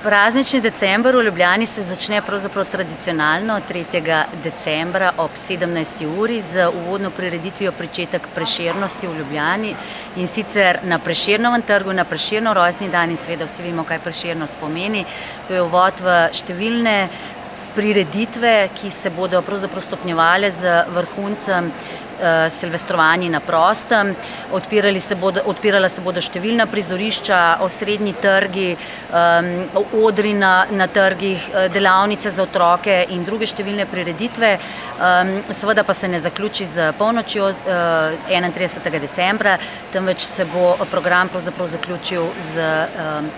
Praznični december v Ljubljani se začne pravzaprav tradicionalno 3. decembra ob 17. uri z uvodno prireditvijo Pričetek Prešernosti v Ljubljani, in sicer na Prešernovem trgu, na Prešernov rojstni dan, in seveda vsi vemo, kaj Prešernost pomeni. To je uvod v številne prireditve, ki se bodo pravzaprav stopnjevale z vrhuncem silvestrovanji na prostem. Odpirala se bodo številna prizorišča, osrednji trgi, odri na trgih, delavnice za otroke in druge številne prireditve. Seveda pa se ne zaključi z polnočjo 31. decembra, temveč se bo program pravzaprav zaključil z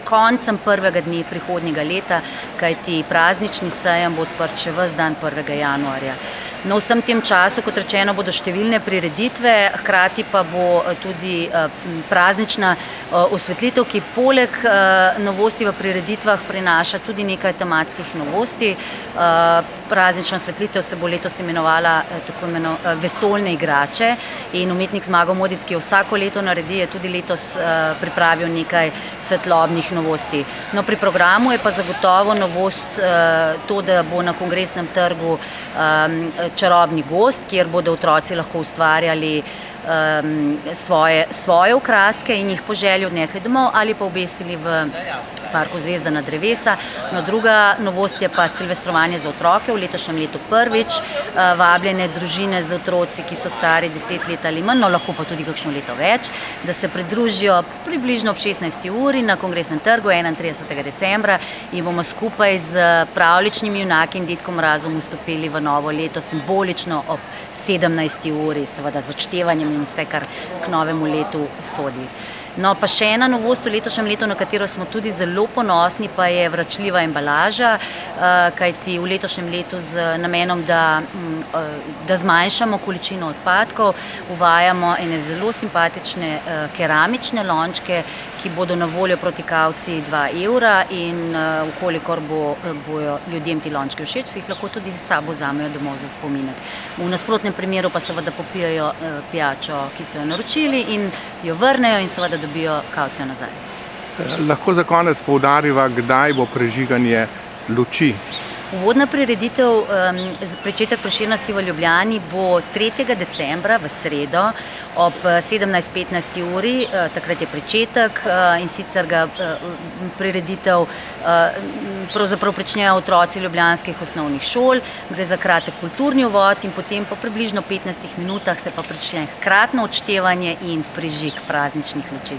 koncem prvega dne prihodnjega leta, kajti praznični sejem bo odprt še ves dan 1. januarja. No, vsem tem času, kot rečeno, bodo številne prireditve, hkrati pa bo tudi praznična osvetlitev, ki poleg novosti v prireditvah prinaša tudi nekaj tematskih novosti. Praznična osvetlitev se bo letos imenovala tako Vesoljne igrače, in umetnik Zmago Modic, ki jo vsako leto naredi, je tudi letos pripravil nekaj svetlobnih novosti. No, pri programu je pa zagotovo novost to, da bo na Kongresnem trgu čarobni gozd, kjer bodo otroci lahko ustvarjali svoje okraske in jih po želji odnesli domov ali pa obesili v parku Zvezdana drevesa. No, druga novost je pa silvestrovanje za otroke, v letošnjem letu prvič. Vabljene družine z otroci, ki so stari 10 let ali manj, no lahko pa tudi kakšno leto več, da se pridružijo približno ob 16. uri na Kongresnem trgu 31. decembra in bomo skupaj z pravljičnimi junaki in Dedkom Mrazom vstopili v novo leto simbolično ob 17. uri, seveda z odštevanjem in vse, kar k novemu letu sodi. No, pa še ena novost v letošnjem letu, na katero smo tudi zelo ponosni, pa je vračljiva embalaža, kajti v letošnjem letu z namenom, da zmanjšamo količino odpadkov, uvajamo ene zelo simpatične keramične lončke, ki bodo na voljo proti kavciji 2 evra, in vkolikor bojo ljudem ti lončki všeč, si jih lahko tudi s sabo vzamejo domov za spominek. V nasprotnem primeru pa seveda popijejo pijačo, ki so jo naročili, in jo vrnejo in seveda dobijo kavcijo nazaj. Lahko za konec poudarjava, kdaj bo prižiganje luči? Uvodna prireditev Pričetek Prešernosti v Ljubljani bo 3. decembra v sredo ob 17:15 uri, takrat je pričetek, in sicer ga prireditev pravzaprav pričnejo otroci ljubljanskih osnovnih šol. Gre za kratek kulturni uvod in potem po približno 15 minutah se pa prične hkratno odštevanje in prižig prazničnih luči.